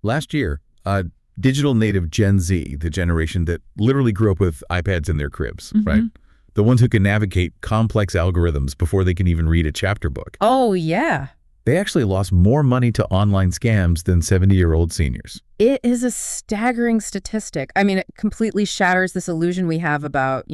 Last year, digital native Gen Z, the generation that literally grew up with iPads in their cribs, right? The ones who can navigate complex algorithms before they can even read a chapter book. Oh, yeah. They actually lost more money to online scams than 70-year-old seniors. It is a staggering statistic. I mean, it completely shatters this illusion we have about,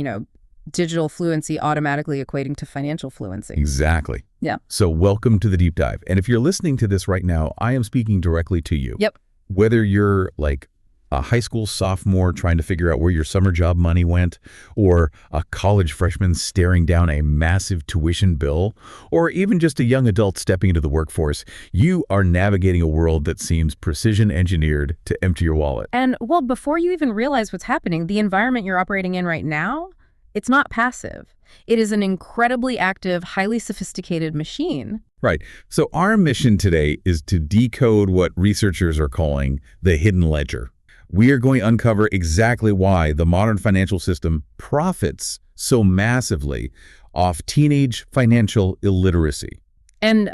digital fluency automatically equating to financial fluency. Exactly. Yeah. So welcome to the deep dive. And if you're listening to this right now, I am speaking directly to you. Yep. Whether you're like a high school sophomore trying to figure out where your summer job money went, or a college freshman staring down a massive tuition bill, or even just a young adult stepping into the workforce, you are navigating a world that seems precision engineered to empty your wallet. And, well, before you even realize what's happening, the environment you're operating in right now, it's not passive. It is an incredibly active, highly sophisticated machine. Right. So our mission today is to decode what researchers are calling the hidden ledger. We are going to uncover exactly why the modern financial system profits so massively off teenage financial illiteracy. And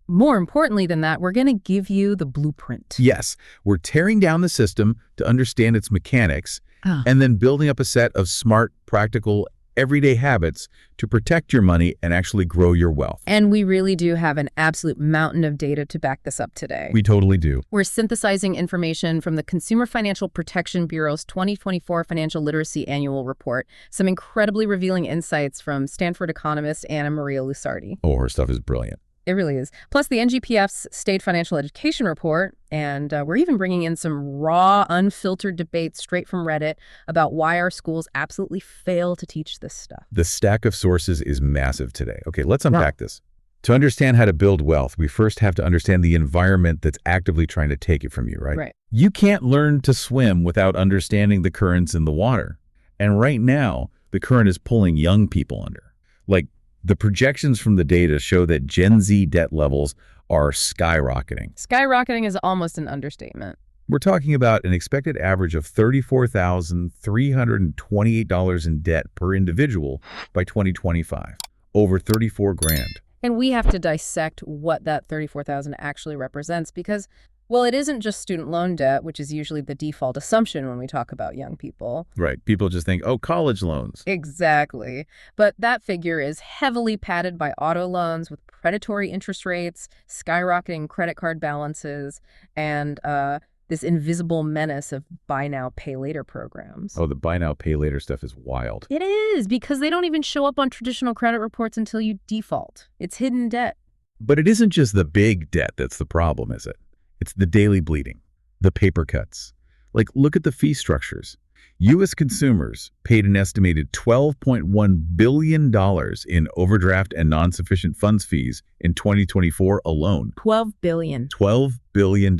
more importantly than that, we're going to give you the blueprint. Yes, we're tearing down the system to understand its mechanics and then building up a set of smart, practical, everyday habits to protect your money and actually grow your wealth. And we really do have an absolute mountain of data to back this up today. We totally do. We're synthesizing information from the Consumer Financial Protection Bureau's 2024 Financial Literacy Annual Report, some incredibly revealing insights from Stanford economist Anna Maria Lusardi. Oh, her stuff is brilliant. It really is. Plus the NGPF's State Financial Education Report, and we're even bringing in some raw, unfiltered debates straight from Reddit about why our schools absolutely fail to teach this stuff. The stack of sources is massive today. Okay, let's unpack this. To understand how to build wealth, we first have to understand the environment that's actively trying to take it from you, right? Right. You can't learn to swim without understanding the currents in the water. And right now, the current is pulling young people under. Like, the projections from the data show that Gen Z debt levels are skyrocketing. Skyrocketing is almost an understatement. We're talking about an expected average of $34,328 in debt per individual by 2025, over 34 grand. And we have to dissect what that $34,000 actually represents because, well, it isn't just student loan debt, which is usually the default assumption when we talk about young people. Right. People just think, oh, college loans. Exactly. But that figure is heavily padded by auto loans with predatory interest rates, skyrocketing credit card balances, and this invisible menace of buy now, pay later programs. Oh, the buy now, pay later stuff is wild. It is, because they don't even show up on traditional credit reports until you default. It's hidden debt. But it isn't just the big debt that's the problem, is it? It's the daily bleeding, the paper cuts. Like, look at the fee structures. U.S. consumers paid an estimated $12.1 billion in overdraft and non-sufficient funds fees in 2024 alone. $12 billion. $12 billion.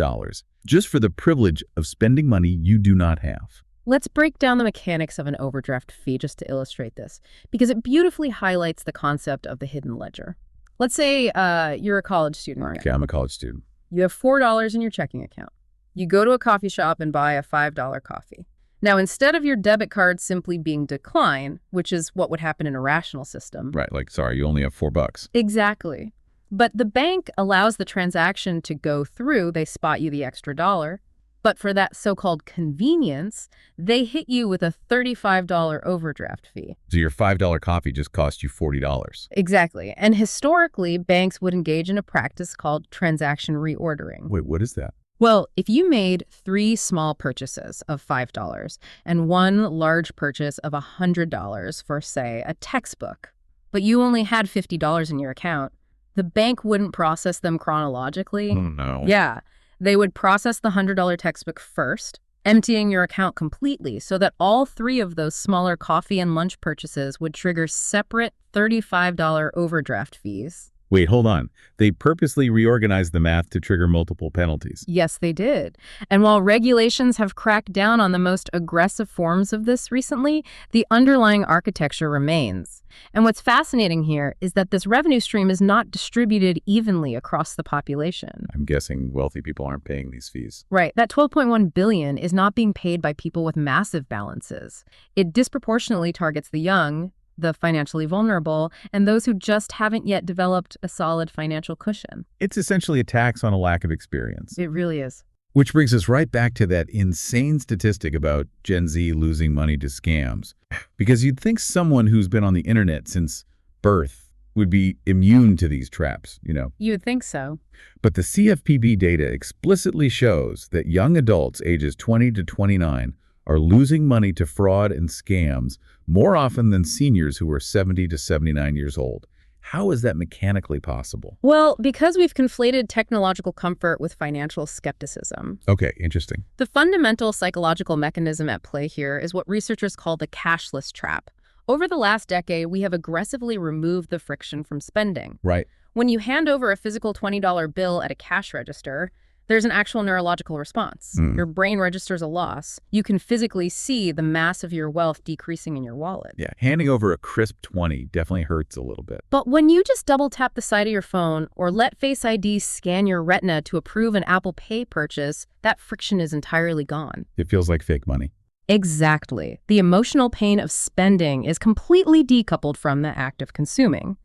Just for the privilege of spending money you do not have. Let's break down the mechanics of an overdraft fee just to illustrate this, because it beautifully highlights the concept of the hidden ledger. Let's say you're a college student. Okay, I'm a college student. You have $4 in your checking account. You go to a coffee shop and buy a $5 coffee. Now, instead of your debit card simply being declined, which is what would happen in a rational system. Right, like, sorry, you only have $4. Exactly. But the bank allows the transaction to go through. They spot you the extra dollar. But for that so-called convenience, they hit you with a $35 overdraft fee. So your $5 coffee just cost you $40. Exactly. And historically, banks would engage in a practice called transaction reordering. Wait, what is that? Well, if you made 3 small purchases of $5 and 1 large purchase of $100 for, say, a textbook, but you only had $50 in your account, the bank wouldn't process them chronologically. Oh, no. Yeah. They would process the $100 textbook first, emptying your account completely so that all 3 of those smaller coffee and lunch purchases would trigger separate $35 overdraft fees. Wait, hold on. They purposely reorganized the math to trigger multiple penalties. Yes, they did. And while regulations have cracked down on the most aggressive forms of this recently, the underlying architecture remains. And what's fascinating here is that this revenue stream is not distributed evenly across the population. I'm guessing wealthy people aren't paying these fees. Right. That $12.1 billion is not being paid by people with massive balances. It disproportionately targets the young, the financially vulnerable, and those who just haven't yet developed a solid financial cushion. It's essentially a tax on a lack of experience. It really is. Which brings us right back to that insane statistic about Gen Z losing money to scams. Because you'd think someone who's been on the internet since birth would be immune to these traps, You would think so. But the CFPB data explicitly shows that young adults ages 20 to 29 are losing money to fraud and scams more often than seniors who are 70 to 79 years old. How is that mechanically possible? Well, because we've conflated technological comfort with financial skepticism. Okay, interesting. The fundamental psychological mechanism at play here is what researchers call the cashless trap. Over the last decade, we have aggressively removed the friction from spending. Right. When you hand over a physical $20 bill at a cash register, there's an actual neurological response. Your brain registers a loss. You can physically see the mass of your wealth decreasing in your wallet. Yeah, handing over a crisp 20 definitely hurts a little bit. But when you just double tap the side of your phone or let Face ID scan your retina to approve an Apple Pay purchase, that friction is entirely gone. It feels like fake money. Exactly. The emotional pain of spending is completely decoupled from the act of consuming.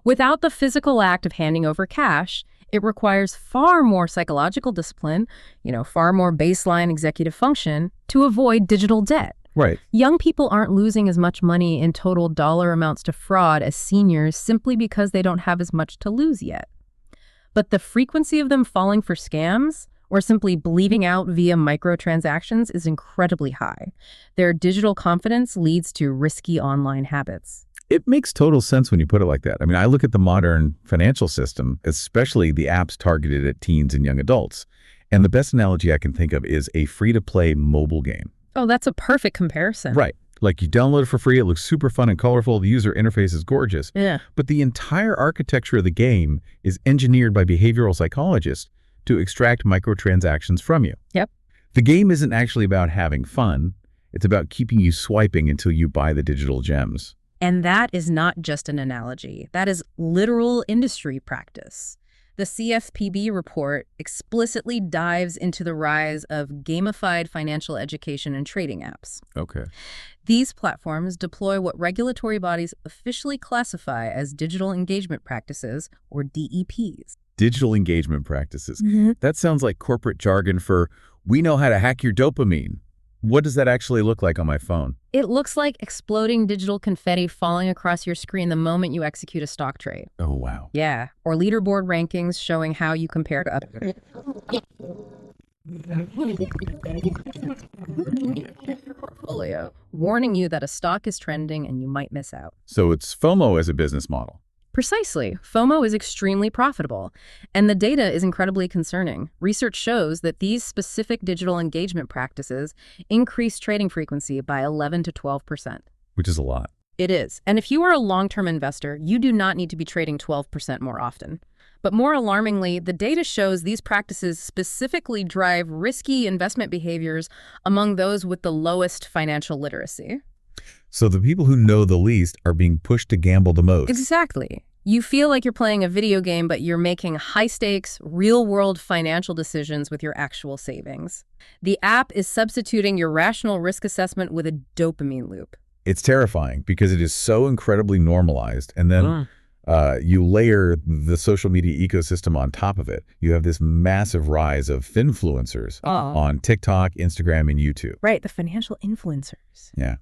Without the physical act of handing over cash, it requires far more psychological discipline, far more baseline executive function to avoid digital debt. Right. Young people aren't losing as much money in total dollar amounts to fraud as seniors simply because they don't have as much to lose yet. But the frequency of them falling for scams or simply bleeding out via microtransactions is incredibly high. Their digital confidence leads to risky online habits. It makes total sense when you put it like that. I mean, I look at the modern financial system, especially the apps targeted at teens and young adults. And the best analogy I can think of is a free-to-play mobile game. Oh, that's a perfect comparison. Right. Like you download it for free, it looks super fun and colorful, the user interface is gorgeous. Yeah. But the entire architecture of the game is engineered by behavioral psychologists to extract microtransactions from you. Yep. The game isn't actually about having fun. It's about keeping you swiping until you buy the digital gems. And that is not just an analogy. That is literal industry practice. The CFPB report explicitly dives into the rise of gamified financial education and trading apps. Okay. These platforms deploy what regulatory bodies officially classify as digital engagement practices, or DEPs. Digital engagement practices. That sounds like corporate jargon for, we know how to hack your dopamine. What does that actually look like on my phone? It looks like exploding digital confetti falling across your screen the moment you execute a stock trade. Oh, wow. Yeah, or leaderboard rankings showing how you compare to others. Portfolio, warning you that a stock is trending and you might miss out. So it's FOMO as a business model. Precisely. FOMO is extremely profitable, and the data is incredibly concerning. Research shows that these specific digital engagement practices increase trading frequency by 11 to 12%. Which is a lot. It is. And if you are a long-term investor, you do not need to be trading 12% more often. But more alarmingly, the data shows these practices specifically drive risky investment behaviors among those with the lowest financial literacy. So the people who know the least are being pushed to gamble the most. Exactly. You feel like you're playing a video game, but you're making high-stakes, real-world financial decisions with your actual savings. The app is substituting your rational risk assessment with a dopamine loop. It's terrifying because it is so incredibly normalized. And then you layer the social media ecosystem on top of it. You have this massive rise of finfluencers on TikTok, Instagram, and YouTube. Right, the financial influencers. Yeah.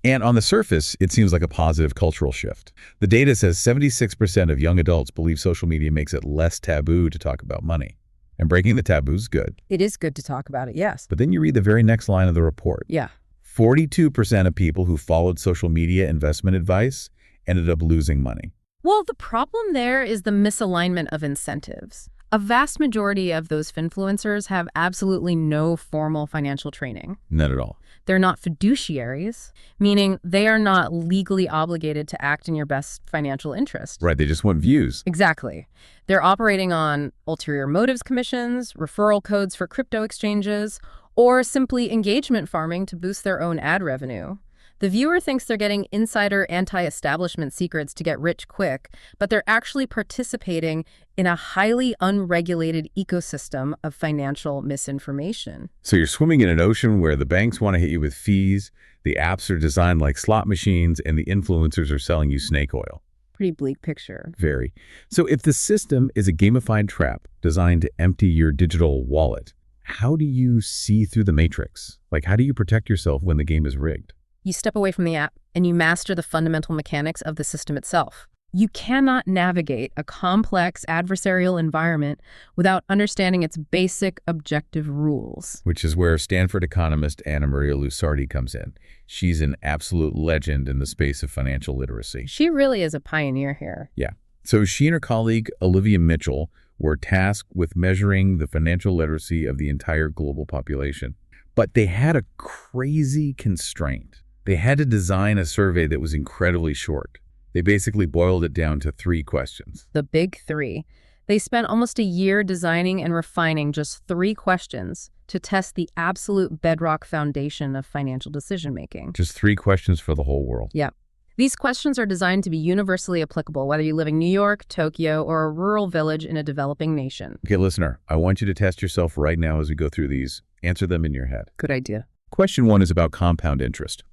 And on the surface, it seems like a positive cultural shift. The data says 76% of young adults believe social media makes it less taboo to talk about money. And breaking the taboo is good. It is good to talk about it, yes. But then you read the very next line of the report. Yeah. 42% of people who followed social media investment advice ended up losing money. Well, the problem there is the misalignment of incentives. A vast majority of those finfluencers have absolutely no formal financial training. Not at all. They're not fiduciaries, meaning they are not legally obligated to act in your best financial interest. Right, they just want views. Exactly. They're operating on ulterior motives commissions, referral codes for crypto exchanges, or simply engagement farming to boost their own ad revenue. The viewer thinks they're getting insider anti-establishment secrets to get rich quick, but they're actually participating in a highly unregulated ecosystem of financial misinformation. So you're swimming in an ocean where the banks want to hit you with fees, the apps are designed like slot machines, and the influencers are selling you snake oil. Pretty bleak picture. Very. So if the system is a gamified trap designed to empty your digital wallet, how do you see through the matrix? Like, how do you protect yourself when the game is rigged? You step away from the app and you master the fundamental mechanics of the system itself. You cannot navigate a complex adversarial environment without understanding its basic objective rules. Which is where Stanford economist Anna Maria Lusardi comes in. She's an absolute legend in the space of financial literacy. She really is a pioneer here. Yeah. So she and her colleague, Olivia Mitchell, were tasked with measuring the financial literacy of the entire global population. But they had a crazy constraint. They had to design a survey that was incredibly short. They basically boiled it down to 3 questions. The big 3. They spent almost a year designing and refining just 3 questions to test the absolute bedrock foundation of financial decision-making. Just 3 questions for the whole world. Yeah. These questions are designed to be universally applicable, whether you live in New York, Tokyo, or a rural village in a developing nation. Okay, listener, I want you to test yourself right now as we go through these. Answer them in your head. Good idea. Question 1 is about compound interest.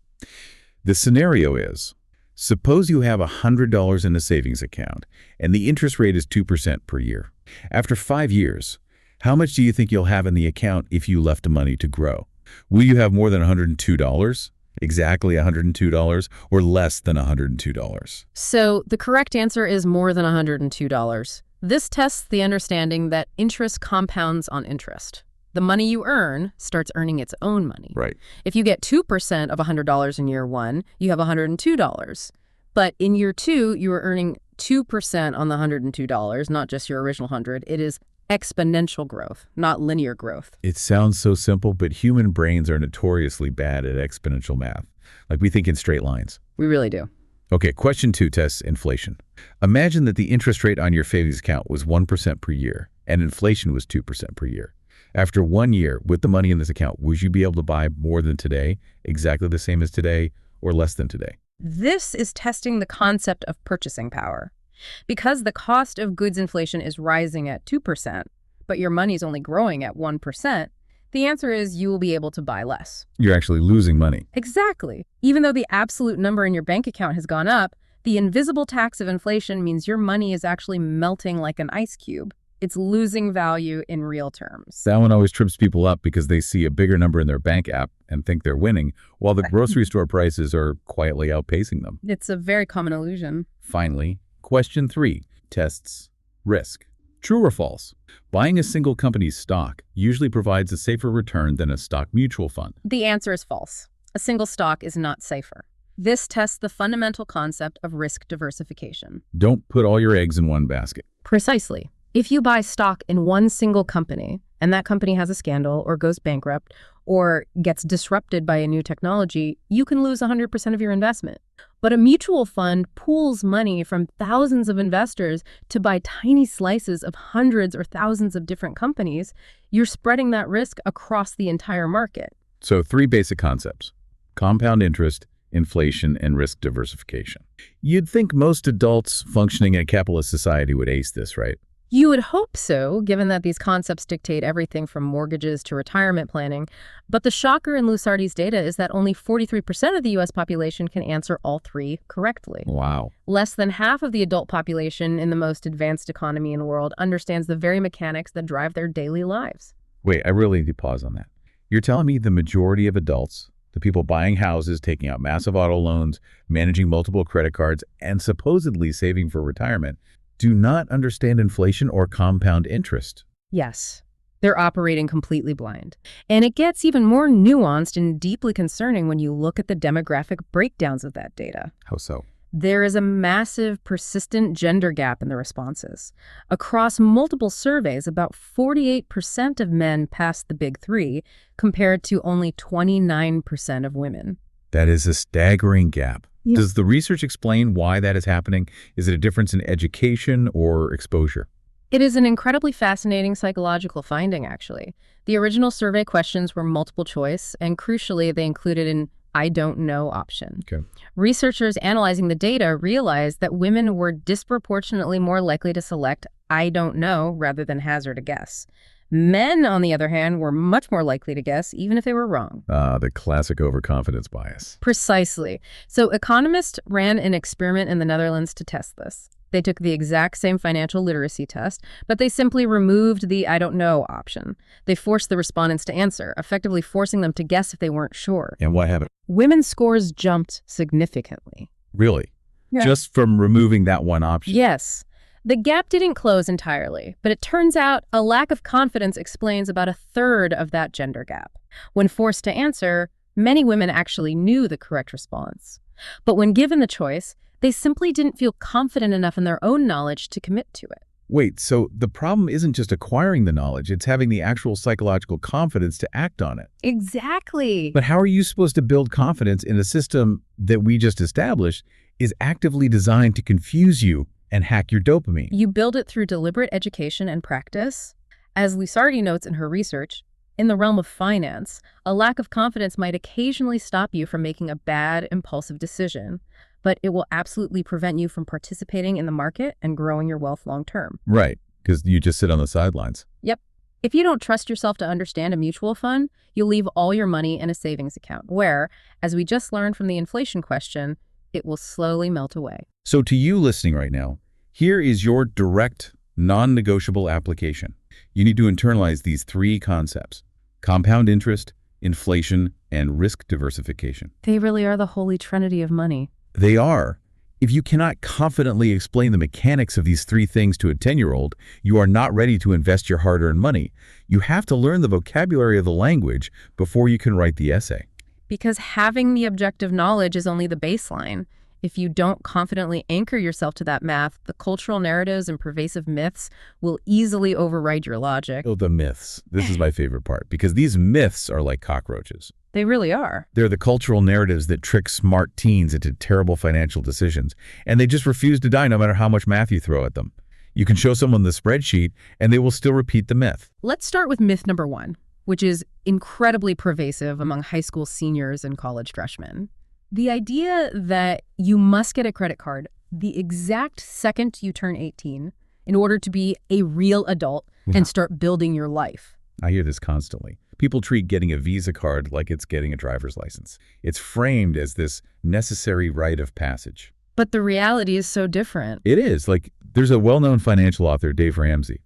The scenario is, suppose you have $100 in a savings account and the interest rate is 2% per year. After 5 years, how much do you think you'll have in the account if you left the money to grow? Will you have more than $102? Exactly $102, or less than $102? So the correct answer is more than $102. This tests the understanding that interest compounds on interest. The money you earn starts earning its own money. Right. If you get 2% of $100 in year 1, you have $102. But in year 2, you are earning 2% on the $102, not just your original 100. It is exponential growth, not linear growth. It sounds so simple, but human brains are notoriously bad at exponential math. Like, we think in straight lines. We really do. Okay, question 2 tests inflation. Imagine that the interest rate on your savings account was 1% per year and inflation was 2% per year. After 1 year with the money in this account, would you be able to buy more than today, exactly the same as today, or less than today? This is testing the concept of purchasing power. Because the cost of goods inflation is rising at 2%, but your money is only growing at 1%, the answer is you will be able to buy less. You're actually losing money. Exactly. Even though the absolute number in your bank account has gone up, the invisible tax of inflation means your money is actually melting like an ice cube. It's losing value in real terms. That one always trips people up because they see a bigger number in their bank app and think they're winning, while the grocery store prices are quietly outpacing them. It's a very common illusion. Finally, question 3 tests risk. True or false? Buying a single company's stock usually provides a safer return than a stock mutual fund. The answer is false. A single stock is not safer. This tests the fundamental concept of risk diversification. Don't put all your eggs in one basket. Precisely. If you buy stock in one single company, and that company has a scandal or goes bankrupt or gets disrupted by a new technology, you can lose 100% of your investment. But a mutual fund pools money from thousands of investors to buy tiny slices of hundreds or thousands of different companies. You're spreading that risk across the entire market. So 3 basic concepts: compound interest, inflation, and risk diversification. You'd think most adults functioning in a capitalist society would ace this, right? You would hope so, given that these concepts dictate everything from mortgages to retirement planning. But the shocker in Lusardi's data is that only 43% of the U.S. population can answer all 3 correctly. Wow. Less than half of the adult population in the most advanced economy in the world understands the very mechanics that drive their daily lives. Wait, I really need to pause on that. You're telling me the majority of adults, the people buying houses, taking out massive auto loans, managing multiple credit cards, and supposedly saving for retirement, do not understand inflation or compound interest? Yes, they're operating completely blind. And it gets even more nuanced and deeply concerning when you look at the demographic breakdowns of that data. How so? There is a massive, persistent gender gap in the responses. Across multiple surveys, about 48% of men passed the big 3, compared to only 29% of women. That is a staggering gap. Yeah. Does the research explain why that is happening? Is it a difference in education or exposure? It is an incredibly fascinating psychological finding, actually. The original survey questions were multiple choice, and crucially, they included an I don't know option. Okay. Researchers analyzing the data realized that women were disproportionately more likely to select I don't know rather than hazard a guess. Men, on the other hand, were much more likely to guess, even if they were wrong. The classic overconfidence bias. Precisely. So economists ran an experiment in the Netherlands to test this. They took the exact same financial literacy test, but they simply removed the I don't know option. They forced the respondents to answer, effectively forcing them to guess if they weren't sure. And what happened? Women's scores jumped significantly. Really? Yeah. Just from removing that one option? Yes. The gap didn't close entirely, but it turns out a lack of confidence explains about a third of that gender gap. When forced to answer, many women actually knew the correct response. But when given the choice, they simply didn't feel confident enough in their own knowledge to commit to it. Wait, so the problem isn't just acquiring the knowledge, it's having the actual psychological confidence to act on it. Exactly. But how are you supposed to build confidence in a system that we just established is actively designed to confuse you and hack your dopamine? You build it through deliberate education and practice. As Lusardi notes in her research, in the realm of finance, a lack of confidence might occasionally stop you from making a bad, impulsive decision, but it will absolutely prevent you from participating in the market and growing your wealth long term. Right, because you just sit on the sidelines. Yep. If you don't trust yourself to understand a mutual fund, you'll leave all your money in a savings account where, as we just learned from the inflation question, it will slowly melt away. So to you listening right now, here is your direct, non-negotiable application. You need to internalize these three concepts: compound interest, inflation, and risk diversification. They really are the holy trinity of money. They are. If you cannot confidently explain the mechanics of these three things to a 10-year-old, you are not ready to invest your hard-earned money. You have to learn the vocabulary of the language before you can write the essay. Because having the objective knowledge is only the baseline. If you don't confidently anchor yourself to that math, the cultural narratives and pervasive myths will easily override your logic. Oh, the myths. This is my favorite part, because these myths are like cockroaches. They really are. They're the cultural narratives that trick smart teens into terrible financial decisions, and they just refuse to die no matter how much math you throw at them. You can show someone the spreadsheet, and they will still repeat the myth. Let's start with myth number one, which is incredibly pervasive among high school seniors and college freshmen. The idea that you must get a credit card the exact second you turn 18 in order to be a real adult and start building your life. I hear this constantly. People treat getting a Visa card like it's getting a driver's license. It's framed as this necessary rite of passage. But the reality is so different. It is. Like, there's a well-known financial author, Dave Ramsey,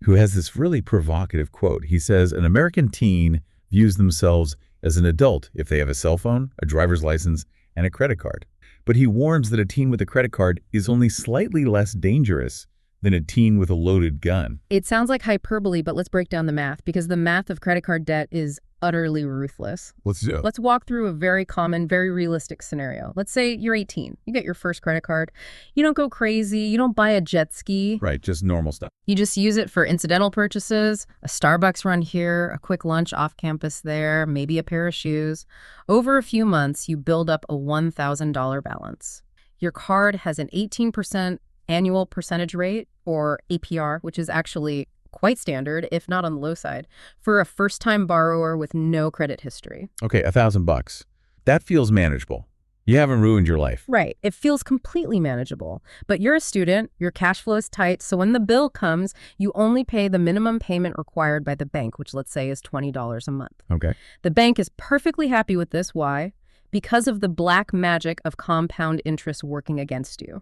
who has this really provocative quote. He says, an American teen views themselves as an adult if they have a cell phone, a driver's license, and a credit card. But he warns that a teen with a credit card is only slightly less dangerous than a teen with a loaded gun. It sounds like hyperbole, but let's break down the math, because the math of credit card debt is utterly ruthless. Let's do it. Let's walk through a very common, very realistic scenario. Let's say you're 18. You get your first credit card. You don't go crazy. You don't buy a jet ski. Right, just normal stuff. You just use it for incidental purchases, a Starbucks run here, a quick lunch off campus there, maybe a pair of shoes. Over a few months, you build up a $1,000 balance. Your card has an 18% annual percentage rate, or APR, which is actually quite standard, if not on the low side, for a first-time borrower with no credit history. Okay, $1,000. That feels manageable. You haven't ruined your life. Right. It feels completely manageable. But you're a student, your cash flow is tight, so when the bill comes, you only pay the minimum payment required by the bank, which let's say is $20 a month. Okay. The bank is perfectly happy with this. Why? Because of the black magic of compound interest working against you.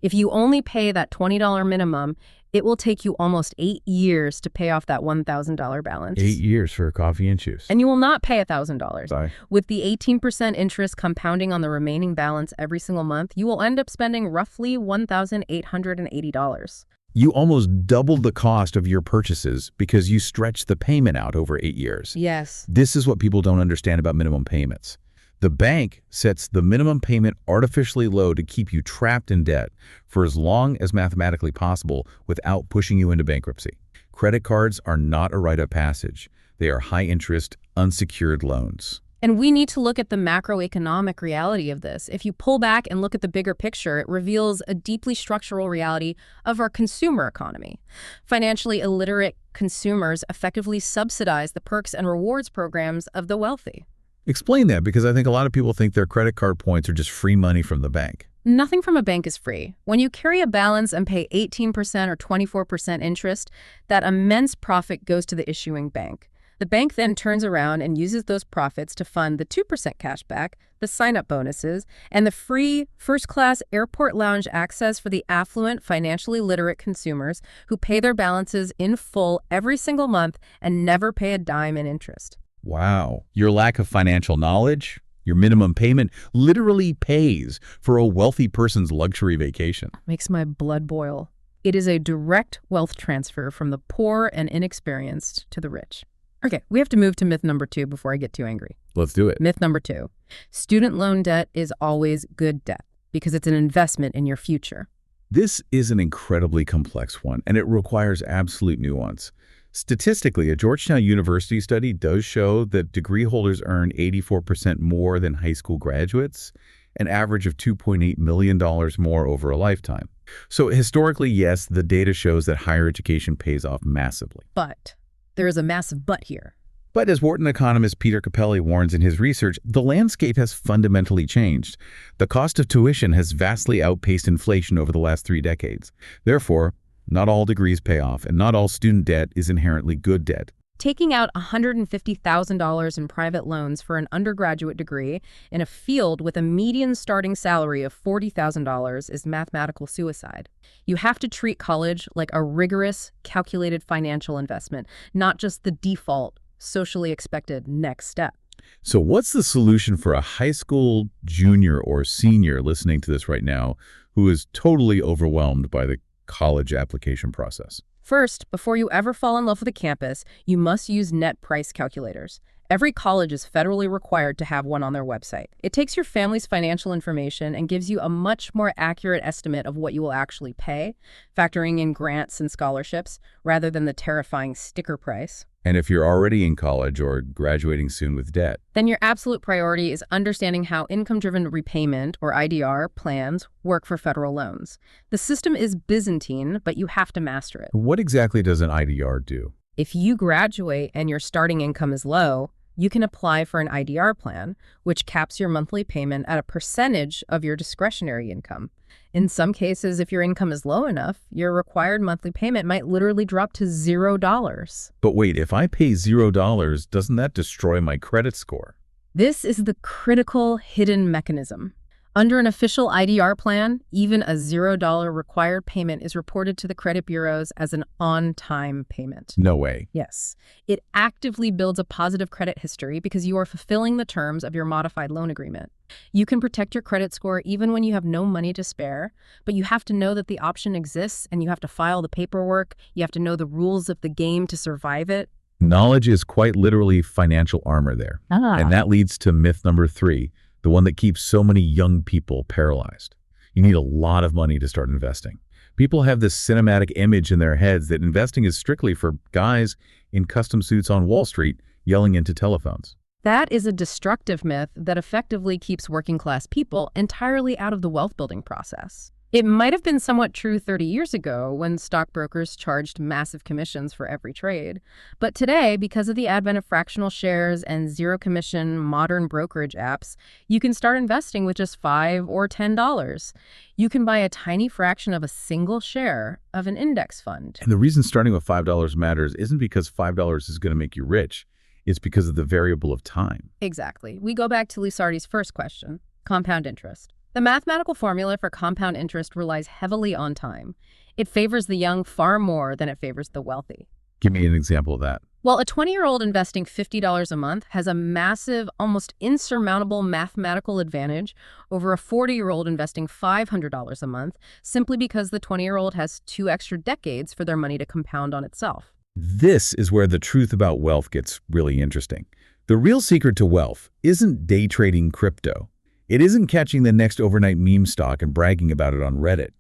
If you only pay that $20 minimum, it will take you almost 8 years to pay off that $1,000 balance. 8 years for coffee and shoes. And you will not pay $1,000. Sorry. With the 18% interest compounding on the remaining balance every single month, you will end up spending roughly $1,880. You almost doubled the cost of your purchases because you stretched the payment out over 8 years. Yes. This is what people don't understand about minimum payments. The bank sets the minimum payment artificially low to keep you trapped in debt for as long as mathematically possible without pushing you into bankruptcy. Credit cards are not a rite of passage. They are high-interest, unsecured loans. And we need to look at the macroeconomic reality of this. If you pull back and look at the bigger picture, it reveals a deeply structural reality of our consumer economy. Financially illiterate consumers effectively subsidize the perks and rewards programs of the wealthy. Explain that, because I think a lot of people think their credit card points are just free money from the bank. Nothing from a bank is free. When you carry a balance and pay 18% or 24% interest, that immense profit goes to the issuing bank. The bank then turns around and uses those profits to fund the 2% cashback, the sign-up bonuses, and the free first-class airport lounge access for the affluent, financially literate consumers who pay their balances in full every single month and never pay a dime in interest. Wow. Your lack of financial knowledge, your minimum payment, literally pays for a wealthy person's luxury vacation. Makes my blood boil. It is a direct wealth transfer from the poor and inexperienced to the rich. Okay, we have to move to myth number 2 before I get too angry. Let's do it. Myth number 2, student loan debt is always good debt because it's an investment in your future. This is an incredibly complex one, and it requires absolute nuance. Statistically, a Georgetown University study does show that degree holders earn 84% more than high school graduates, an average of $2.8 million more over a lifetime. So historically, yes, the data shows that higher education pays off massively. But there is a massive but here. But as Wharton economist Peter Capelli warns in his research, the landscape has fundamentally changed. The cost of tuition has vastly outpaced inflation over the last 3 decades. Therefore, not all degrees pay off, and not all student debt is inherently good debt. Taking out $150,000 in private loans for an undergraduate degree in a field with a median starting salary of $40,000 is mathematical suicide. You have to treat college like a rigorous, calculated financial investment, not just the default, socially expected next step. So what's the solution for a high school junior or senior listening to this right now who is totally overwhelmed by the college application process? First, before you ever fall in love with a campus, you must use net price calculators. Every college is federally required to have one on their website. It takes your family's financial information and gives you a much more accurate estimate of what you will actually pay, factoring in grants and scholarships, rather than the terrifying sticker price. And if you're already in college or graduating soon with debt, Then your absolute priority is understanding how income-driven repayment, or IDR, plans work for federal loans. The system is Byzantine, but you have to master it. what exactly does an IDR do? If you graduate and your starting income is low, you can apply for an IDR plan, which caps your monthly payment at a percentage of your discretionary income. In some cases, if your income is low enough, your required monthly payment might literally drop to $0. But wait, if I pay $0, doesn't that destroy my credit score? This is the critical hidden mechanism. Under an official IDR plan, even a $0 required payment is reported to the credit bureaus as an on-time payment. No way. Yes. It actively builds a positive credit history because you are fulfilling the terms of your modified loan agreement. You can protect your credit score even when you have no money to spare, but you have to know that the option exists and you have to file the paperwork. You have to know the rules of the game to survive it. Knowledge is quite literally financial armor there. And that leads to myth number 3, the one that keeps so many young people paralyzed. You need a lot of money to start investing. People have this cinematic image in their heads that investing is strictly for guys in custom suits on Wall Street yelling into telephones. That is a destructive myth that effectively keeps working-class people entirely out of the wealth-building process. It might have been somewhat true 30 years ago when stockbrokers charged massive commissions for every trade. But today, because of the advent of fractional shares and zero-commission modern brokerage apps, you can start investing with just $5 or $10. You can buy a tiny fraction of a single share of an index fund. And the reason starting with $5 matters isn't because $5 is going to make you rich. It's because of the variable of time. Exactly. We go back to Lusardi's first question, compound interest. The mathematical formula for compound interest relies heavily on time. It favors the young far more than it favors the wealthy. Give me an example of that. Well, a 20-year-old investing $50 a month has a massive, almost insurmountable mathematical advantage over a 40-year-old investing $500 a month, simply because the 20-year-old has 2 extra decades for their money to compound on itself. This is where the truth about wealth gets really interesting. The real secret to wealth isn't day trading crypto. It isn't catching the next overnight meme stock and bragging about it on Reddit.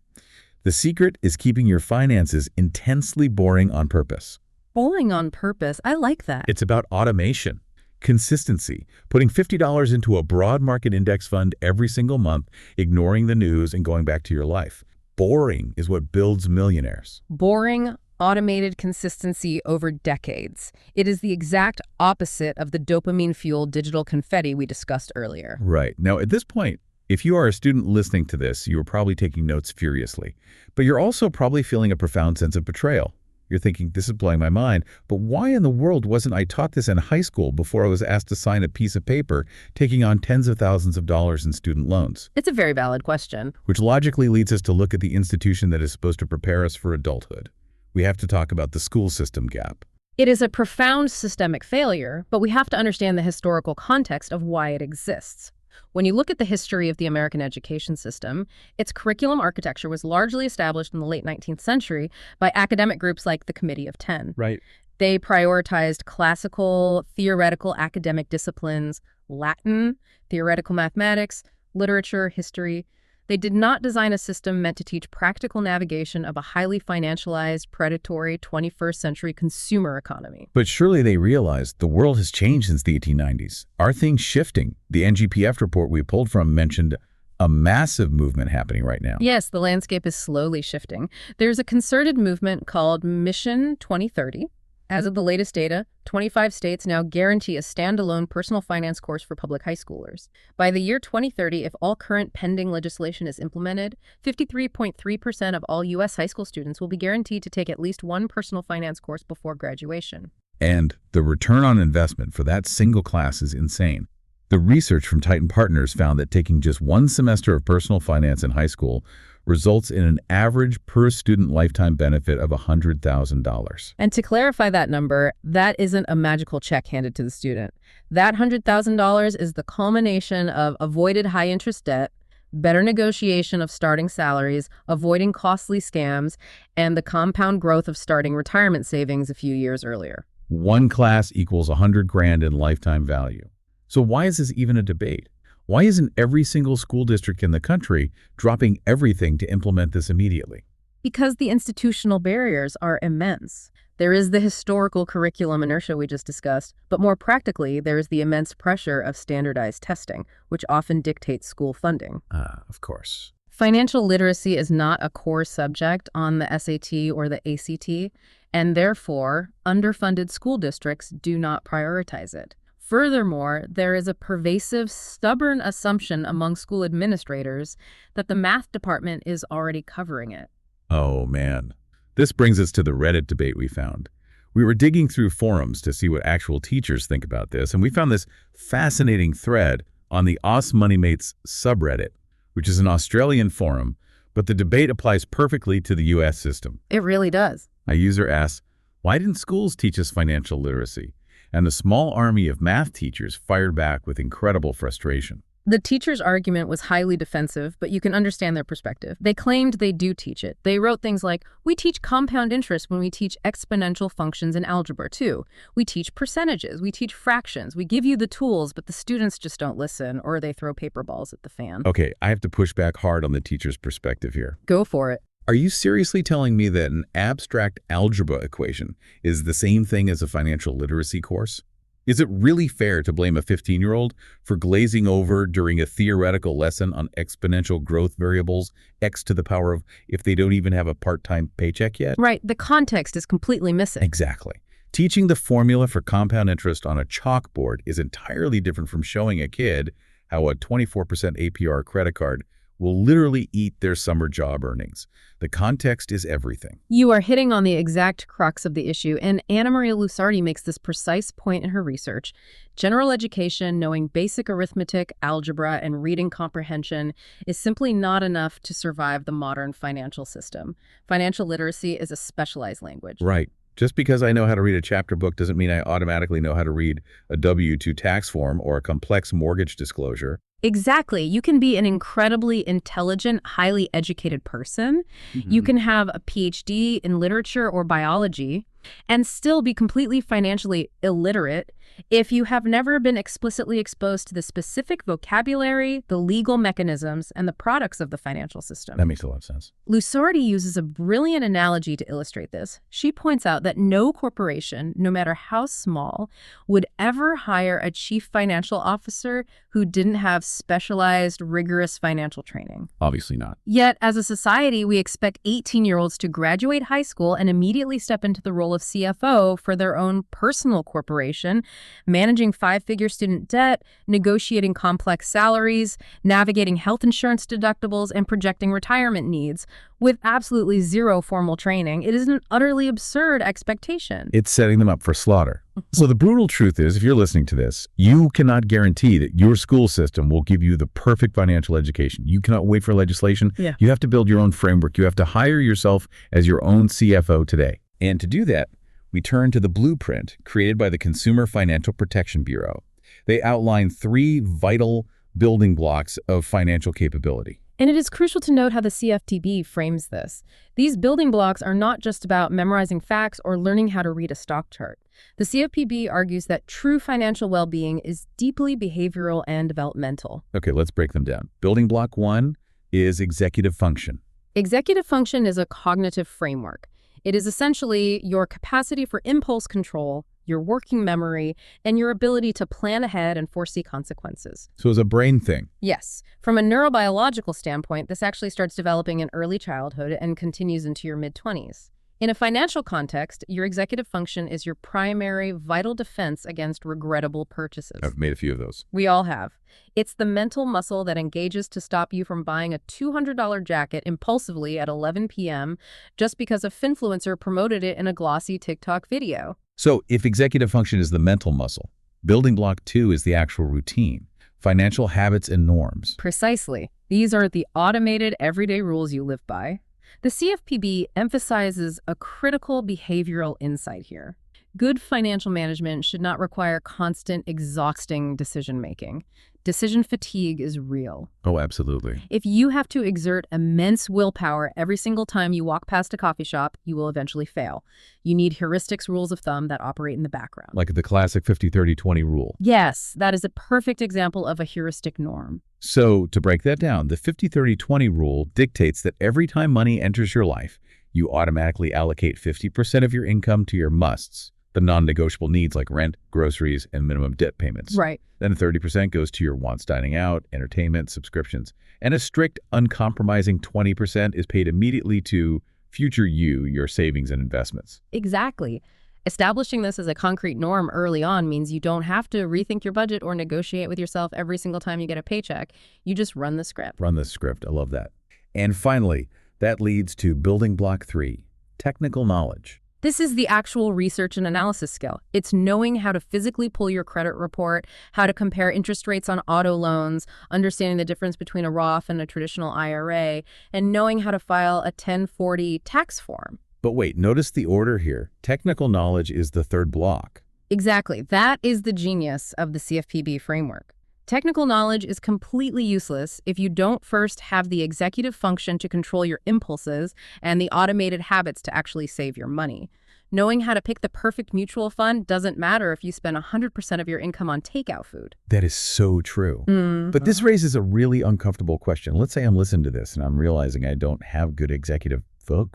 The secret is keeping your finances intensely boring on purpose. Boring on purpose, I like that. It's about automation, consistency, putting $50 into a broad market index fund every single month, ignoring the news and going back to your life. Boring is what builds millionaires. Boring, automated consistency over decades. It is the exact opposite of the dopamine-fueled digital confetti we discussed earlier. Right. Now, at this point, if you are a student listening to this, you are probably taking notes furiously. But you're also probably feeling a profound sense of betrayal. You're thinking, this is blowing my mind, but why in the world wasn't I taught this in high school before I was asked to sign a piece of paper taking on tens of thousands of dollars in student loans? It's a very valid question. Which logically leads us to look at the institution that is supposed to prepare us for adulthood. We have to talk about the school system gap. It is a profound systemic failure, but we have to understand the historical context of why it exists. When you look at the history of the American education system, its curriculum architecture was largely established in the late 19th century by academic groups like the Committee of 10. Right. They prioritized classical, theoretical academic disciplines, Latin, theoretical mathematics, literature, history. They did not design a system meant to teach practical navigation of a highly financialized, predatory 21st century consumer economy. But surely they realized the world has changed since the 1890s. Are things shifting? The NGPF report we pulled from mentioned a massive movement happening right now. Yes, the landscape is slowly shifting. There's a concerted movement called Mission 2030. As of the latest data, 25 states now guarantee a standalone personal finance course for public high schoolers. By the year 2030, if all current pending legislation is implemented, 53.3% of all U.S. high school students will be guaranteed to take at least one personal finance course before graduation. And the return on investment for that single class is insane. The research from Titan Partners found that taking just one semester of personal finance in high school results in an average per-student lifetime benefit of $100,000. And to clarify that number, that isn't a magical check handed to the student. That $100,000 is the culmination of avoided high-interest debt, better negotiation of starting salaries, avoiding costly scams, and the compound growth of starting retirement savings a few years earlier. One class equals $100,000 in lifetime value. So why is this even a debate? Why isn't every single school district in the country dropping everything to implement this immediately? Because the institutional barriers are immense. There is the historical curriculum inertia we just discussed, but more practically, there is the immense pressure of standardized testing, which often dictates school funding. Of course. Financial literacy is not a core subject on the SAT or the ACT, and therefore, underfunded school districts do not prioritize it. Furthermore, there is a pervasive, stubborn assumption among school administrators that the math department is already covering it. Oh, man. This brings us to the Reddit debate we found. We were digging through forums to see what actual teachers think about this, and we found this fascinating thread on the Aus Moneymates subreddit, which is an Australian forum, but the debate applies perfectly to the U.S. system. It really does. A user asks, why didn't schools teach us financial literacy? And a small army of math teachers fired back with incredible frustration. The teacher's argument was highly defensive, but you can understand their perspective. They claimed they do teach it. They wrote things like, we teach compound interest when we teach exponential functions in algebra too. We teach percentages, we teach fractions, we give you the tools, but the students just don't listen, or they throw paper balls at the fan. Okay, I have to push back hard on the teacher's perspective here. Go for it. Are you seriously telling me that an abstract algebra equation is the same thing as a financial literacy course? Is it really fair to blame a 15-year-old for glazing over during a theoretical lesson on exponential growth variables, x to the power of, if they don't even have a part-time paycheck yet? Right, the context is completely missing. Exactly. Teaching the formula for compound interest on a chalkboard is entirely different from showing a kid how a 24% APR credit card will literally eat their summer job earnings. The context is everything. You are hitting on the exact crux of the issue, and Anna Maria Lusardi makes this precise point in her research. General education, knowing basic arithmetic, algebra, and reading comprehension is simply not enough to survive the modern financial system. Financial literacy is a specialized language. Right. Just because I know how to read a chapter book doesn't mean I automatically know how to read a W-2 tax form or a complex mortgage disclosure. Exactly. You can be an incredibly intelligent, highly educated person. You can have a PhD in literature or biology and still be completely financially illiterate if you have never been explicitly exposed to the specific vocabulary, the legal mechanisms, and the products of the financial system. That makes a lot of sense. Lusardi uses a brilliant analogy to illustrate this. She points out that no corporation, no matter how small, would ever hire a chief financial officer who didn't have specialized, rigorous financial training. Obviously not. Yet, as a society, we expect 18-year-olds to graduate high school and immediately step into the role of CFO for their own personal corporation managing five-figure student debt, negotiating complex salaries, navigating health insurance deductibles, and projecting retirement needs with absolutely zero formal training. It is an utterly absurd expectation. It's setting them up for slaughter. So the brutal truth is, if you're listening to this, you cannot guarantee that your school system will give you the perfect financial education. You cannot wait for legislation. Yeah. You have to build your own framework. You have to hire yourself as your own CFO today. And to do that, we turn to the blueprint created by the Consumer Financial Protection Bureau. They outline 3 vital building blocks of financial capability. And it is crucial to note how the CFPB frames this. These building blocks are not just about memorizing facts or learning how to read a stock chart. The CFPB argues that true financial well-being is deeply behavioral and developmental. Okay, let's break them down. Building block 1 is executive function. Executive function is a cognitive framework. It is essentially your capacity for impulse control, your working memory, and your ability to plan ahead and foresee consequences. So it's a brain thing. Yes. From a neurobiological standpoint, this actually starts developing in early childhood and continues into your mid-20s. In a financial context, your executive function is your primary vital defense against regrettable purchases. I've made a few of those. We all have. It's the mental muscle that engages to stop you from buying a $200 jacket impulsively at 11 p.m. just because a finfluencer promoted it in a glossy TikTok video. So if executive function is the mental muscle, building block 2 is the actual routine, financial habits and norms. Precisely. These are the automated everyday rules you live by. The CFPB emphasizes a critical behavioral insight here. Good financial management should not require constant, exhausting decision-making. Decision fatigue is real. Oh, absolutely. If you have to exert immense willpower every single time you walk past a coffee shop, you will eventually fail. You need heuristics rules of thumb that operate in the background. Like the classic 50-30-20 rule. Yes, that is a perfect example of a heuristic norm. So to break that down, the 50-30-20 rule dictates that every time money enters your life, you automatically allocate 50% of your income to your musts, the non-negotiable needs like rent, groceries, and minimum debt payments. Right. Then 30% goes to your wants, dining out, entertainment, subscriptions. And a strict, uncompromising 20% is paid immediately to future you, your savings and investments. Exactly. Establishing this as a concrete norm early on means you don't have to rethink your budget or negotiate with yourself every single time you get a paycheck. You just run the script. Run the script. I love that. And finally, that leads to building block 3, technical knowledge. This is the actual research and analysis skill. It's knowing how to physically pull your credit report, how to compare interest rates on auto loans, understanding the difference between a Roth and a traditional IRA, and knowing how to file a 1040 tax form. But wait, notice the order here. Technical knowledge is the third block. Exactly. That is the genius of the CFPB framework. Technical knowledge is completely useless if you don't first have the executive function to control your impulses and the automated habits to actually save your money. Knowing how to pick the perfect mutual fund doesn't matter if you spend 100% of your income on takeout food. That is so true. Mm-hmm. But this raises a really uncomfortable question. Let's say I'm listening to this and I'm realizing I don't have good executive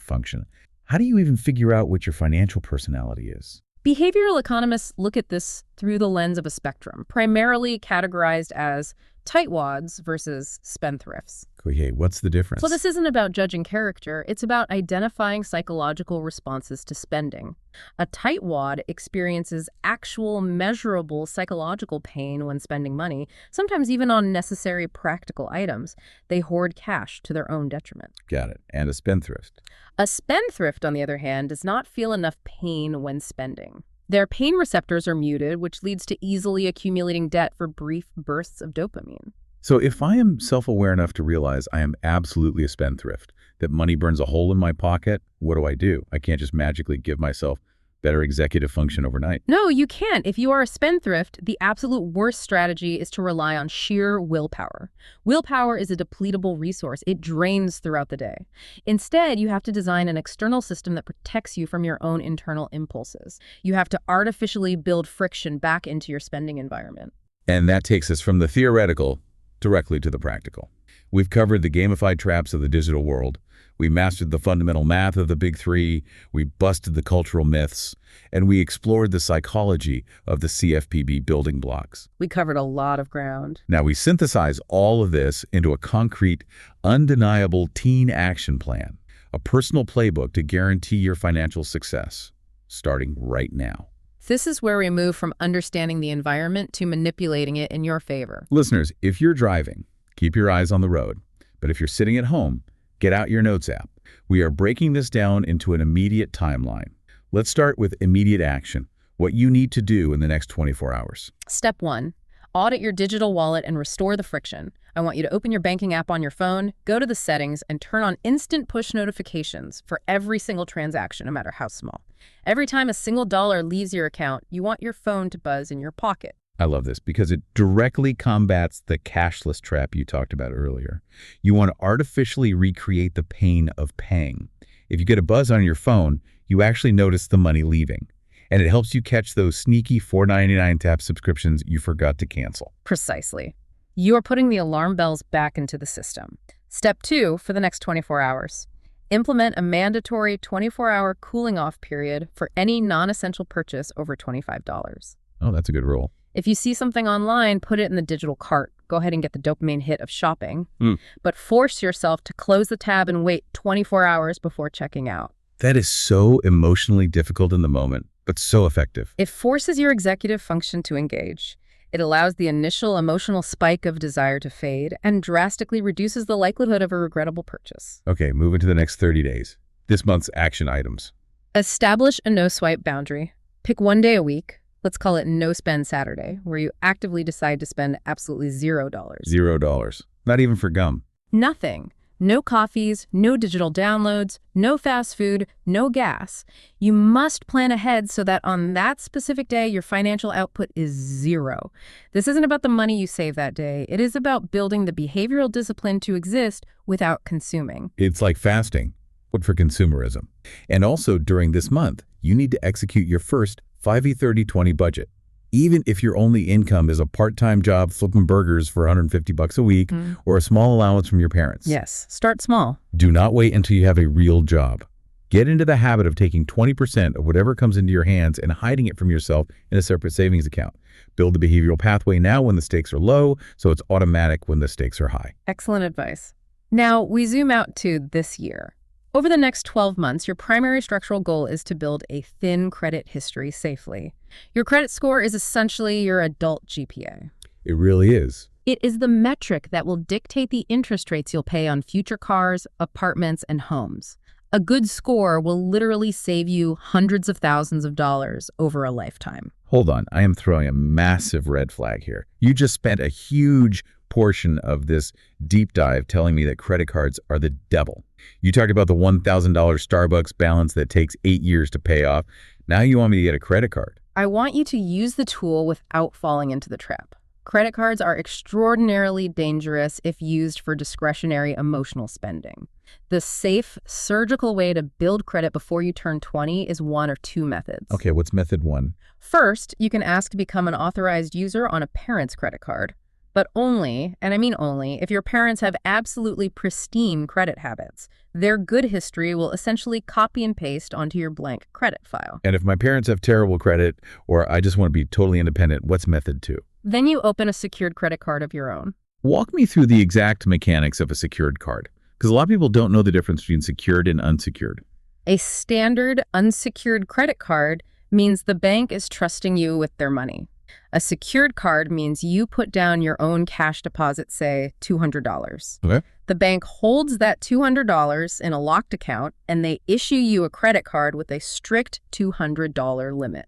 function. How do you even figure out what your financial personality is? Behavioral economists look at this through the lens of a spectrum, primarily categorized as tightwads versus spendthrifts. Okay, what's the difference? Well, this isn't about judging character. It's about identifying psychological responses to spending. A tightwad experiences actual measurable psychological pain when spending money, sometimes even on necessary practical items. They hoard cash to their own detriment. Got it. And a spendthrift? A spendthrift, on the other hand, does not feel enough pain when spending. Their pain receptors are muted, which leads to easily accumulating debt for brief bursts of dopamine. So if I am self-aware enough to realize I am absolutely a spendthrift, that money burns a hole in my pocket, what do? I can't just magically give myself better executive function overnight. No, you can't. If you are a spendthrift, the absolute worst strategy is to rely on sheer willpower. Willpower is a depletable resource. It drains throughout the day. Instead, you have to design an external system that protects you from your own internal impulses. You have to artificially build friction back into your spending environment. And that takes us from the theoretical directly to the practical. We've covered the gamified traps of the digital world. We mastered the fundamental math of the big three. We busted the cultural myths. And we explored the psychology of the CFPB building blocks. We covered a lot of ground. Now we synthesize all of this into a concrete, undeniable teen action plan, a personal playbook to guarantee your financial success, starting right now. This is where we move from understanding the environment to manipulating it in your favor. Listeners, if you're driving, keep your eyes on the road. But if you're sitting at home, get out your notes app. We are breaking this down into an immediate timeline. Let's start with immediate action, what you need to do in the next 24 hours. Step 1. Audit your digital wallet and restore the friction. I want you to open your banking app on your phone, go to the settings, and turn on instant push notifications for every single transaction, no matter how small. Every time a single dollar leaves your account, you want your phone to buzz in your pocket. I love this because it directly combats the cashless trap you talked about earlier. You want to artificially recreate the pain of paying. If you get a buzz on your phone, you actually notice the money leaving. And it helps you catch those sneaky $4.99 tap subscriptions you forgot to cancel. Precisely. You are putting the alarm bells back into the system. Step 2 for the next 24 hours. Implement a mandatory 24-hour cooling-off period for any non-essential purchase over $25. Oh, that's a good rule. If you see something online, put it in the digital cart. Go ahead and get the dopamine hit of shopping. But force yourself to close the tab and wait 24 hours before checking out. That is so emotionally difficult in the moment, but so effective. It forces your executive function to engage. It allows the initial emotional spike of desire to fade and drastically reduces the likelihood of a regrettable purchase. Okay, moving to the next 30 days. This month's action items. Establish a no-swipe boundary. Pick one day a week. Let's call it No Spend Saturday, where you actively decide to spend absolutely $0. $0. Not even for gum. Nothing. No coffees, no digital downloads, no fast food, no gas. You must plan ahead so that on that specific day, your financial output is 0. This isn't about the money you save that day. It is about building the behavioral discipline to exist without consuming. It's like fasting, but for consumerism. And also during this month, you need to execute your first 5E30-20 budget. Even if your only income is a part-time job flipping burgers for $150 a week or a small allowance from your parents. Yes, start small. Do not wait until you have a real job. Get into the habit of taking 20% of whatever comes into your hands and hiding it from yourself in a separate savings account. Build the behavioral pathway now when the stakes are low, so it's automatic when the stakes are high. Excellent advice. Now, we zoom out to this year. Over the next 12 months, your primary structural goal is to build a thin credit history safely. Your credit score is essentially your adult GPA. It really is. It is the metric that will dictate the interest rates you'll pay on future cars, apartments, and homes. A good score will literally save you hundreds of thousands of dollars over a lifetime. Hold on, I am throwing a massive red flag here. You just spent a huge portion of this deep dive telling me that credit cards are the devil. You talked about the $1,000 Starbucks balance that takes 8 years to pay off. Now you want me to get a credit card. I want you to use the tool without falling into the trap. Credit cards are extraordinarily dangerous if used for discretionary emotional spending. The safe, surgical way to build credit before you turn 20 is one or two methods. Okay, what's method 1? First, you can ask to become an authorized user on a parent's credit card. But only, and I mean only, if your parents have absolutely pristine credit habits. Their good history will essentially copy and paste onto your blank credit file. And if my parents have terrible credit, or I just want to be totally independent, what's method 2? Then you open a secured credit card of your own. Walk me through the exact mechanics of a secured card, because a lot of people don't know the difference between secured and unsecured. A standard unsecured credit card means the bank is trusting you with their money. A secured card means you put down your own cash deposit, say $200. Okay. The bank holds that $200 in a locked account, and they issue you a credit card with a strict $200 limit.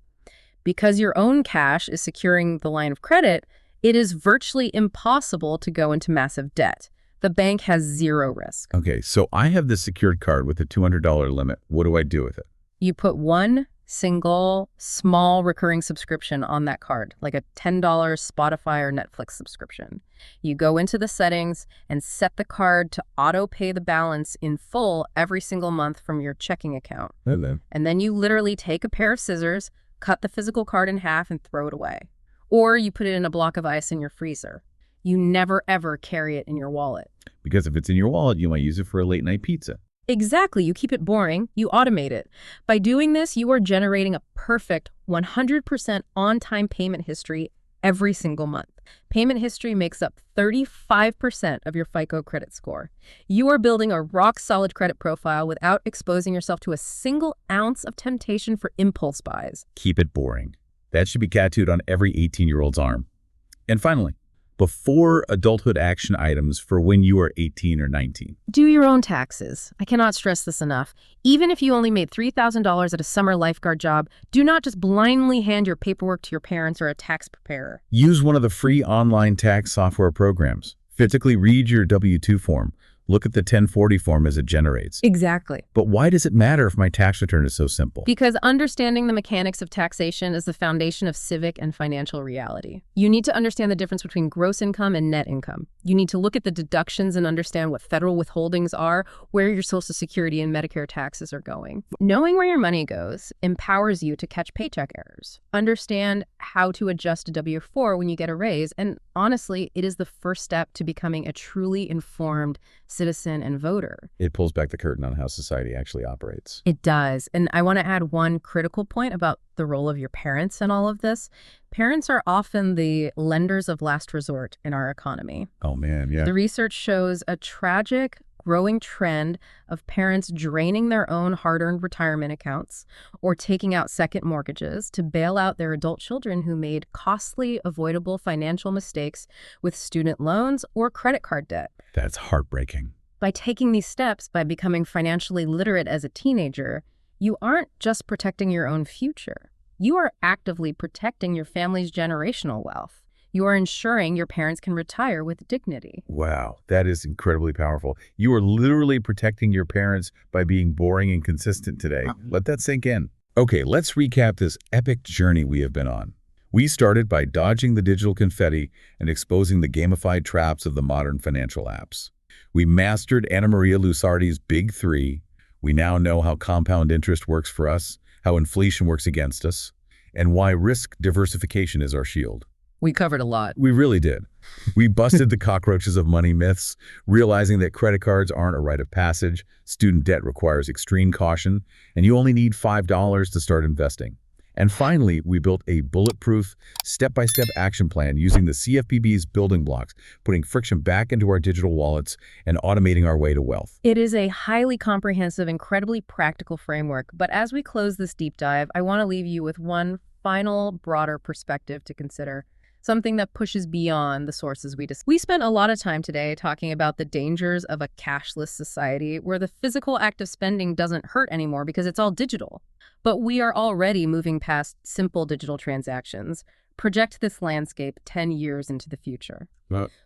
Because your own cash is securing the line of credit, it is virtually impossible to go into massive debt. The bank has zero risk. Okay, so I have this secured card with a $200 limit. What do I do with it? You put one single, small recurring subscription on that card, like a $10 Spotify or Netflix subscription. You go into the settings and set the card to auto pay the balance in full every single month from your checking account. And then you literally take a pair of scissors, cut the physical card in half, and throw it away. Or you put it in a block of ice in your freezer. You never, ever carry it in your wallet. Because if it's in your wallet, you might use it for a late night pizza. Exactly. You keep it boring. You automate it. By doing this, you are generating a perfect 100% on-time payment history every single month. Payment history makes up 35% of your FICO credit score. You are building a rock-solid credit profile without exposing yourself to a single ounce of temptation for impulse buys. Keep it boring. That should be tattooed on every 18-year-old's arm. And finally, before adulthood action items for when you are 18 or 19. Do your own taxes. I cannot stress this enough. Even if you only made $3,000 at a summer lifeguard job, do not just blindly hand your paperwork to your parents or a tax preparer. Use one of the free online tax software programs. Physically read your W-2 form. Look at the 1040 form as it generates. Exactly. But why does it matter if my tax return is so simple? Because understanding the mechanics of taxation is the foundation of civic and financial reality. You need to understand the difference between gross income and net income. You need to look at the deductions and understand what federal withholdings are, where your Social Security and Medicare taxes are going. Knowing where your money goes empowers you to catch paycheck errors, understand how to adjust a W-4 when you get a raise, and honestly, it is the first step to becoming a truly informed citizen and voter. It pulls back the curtain on how society actually operates. It does. And I want to add one critical point about the role of your parents in all of this. Parents are often the lenders of last resort in our economy. Oh, man, yeah. The research shows a tragic, growing trend of parents draining their own hard-earned retirement accounts or taking out second mortgages to bail out their adult children who made costly, avoidable financial mistakes with student loans or credit card debt. That's heartbreaking. By taking these steps, by becoming financially literate as a teenager, you aren't just protecting your own future. You are actively protecting your family's generational wealth. You are ensuring your parents can retire with dignity. Wow, that is incredibly powerful. You are literally protecting your parents by being boring and consistent today. Let that sink in. Okay, let's recap this epic journey we have been on. We started by dodging the digital confetti and exposing the gamified traps of the modern financial apps. We mastered Anna Maria Lusardi's Big Three. We now know how compound interest works for us, how inflation works against us, and why risk diversification is our shield. We covered a lot. We really did. We busted the cockroaches of money myths, realizing that credit cards aren't a rite of passage, student debt requires extreme caution, and you only need $5 to start investing. And finally, we built a bulletproof, step-by-step action plan using the CFPB's building blocks, putting friction back into our digital wallets and automating our way to wealth. It is a highly comprehensive, incredibly practical framework, but as we close this deep dive, I want to leave you with one final, broader perspective to consider. Something that pushes beyond the sources we discussed. We spent a lot of time today talking about the dangers of a cashless society where the physical act of spending doesn't hurt anymore because it's all digital. But we are already moving past simple digital transactions. Project this landscape 10 years into the future.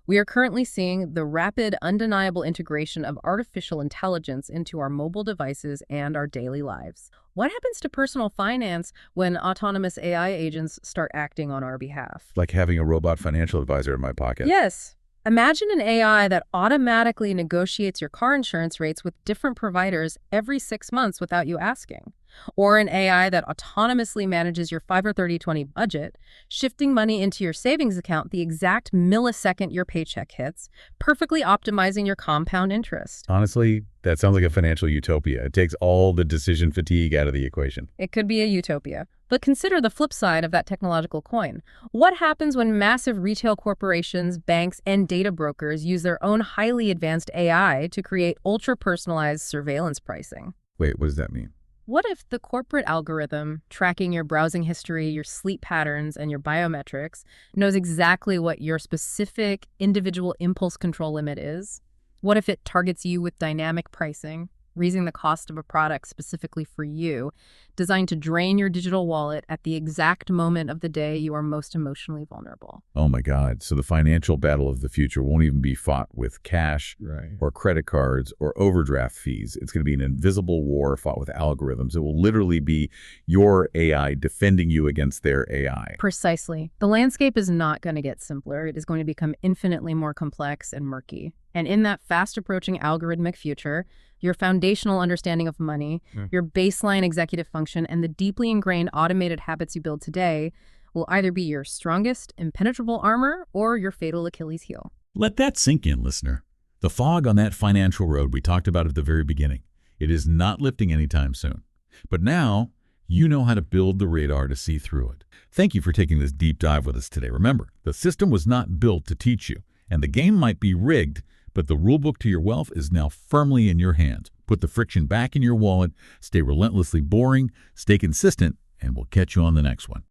We are currently seeing the rapid, undeniable integration of artificial intelligence into our mobile devices and our daily lives. What happens to personal finance when autonomous AI agents start acting on our behalf? Like having a robot financial advisor in my pocket. Yes. Imagine an AI that automatically negotiates your car insurance rates with different providers every 6 months without you asking. Or an AI that autonomously manages your 5 or 30-20 budget, shifting money into your savings account the exact millisecond your paycheck hits, perfectly optimizing your compound interest. Honestly, that sounds like a financial utopia. It takes all the decision fatigue out of the equation. It could be a utopia. But consider the flip side of that technological coin. What happens when massive retail corporations, banks, and data brokers use their own highly advanced AI to create ultra-personalized surveillance pricing? Wait, what does that mean? What if the corporate algorithm tracking your browsing history, your sleep patterns, and your biometrics knows exactly what your specific individual impulse control limit is? What if it targets you with dynamic pricing, raising the cost of a product specifically for you, designed to drain your digital wallet at the exact moment of the day you are most emotionally vulnerable? Oh my God. So the financial battle of the future won't even be fought with cash or credit cards or overdraft fees. It's going to be an invisible war fought with algorithms. It will literally be your AI defending you against their AI. Precisely. The landscape is not going to get simpler. It is going to become infinitely more complex and murky. And in that fast-approaching algorithmic future, your foundational understanding of money, your baseline executive function, and the deeply ingrained automated habits you build today will either be your strongest, impenetrable armor or your fatal Achilles heel. Let that sink in, listener. The fog on that financial road we talked about at the very beginning, it is not lifting anytime soon. But now, you know how to build the radar to see through it. Thank you for taking this deep dive with us today. Remember, the system was not built to teach you, and the game might be rigged, but the rulebook to your wealth is now firmly in your hands. Put the friction back in your wallet, stay relentlessly boring, stay consistent, and we'll catch you on the next one.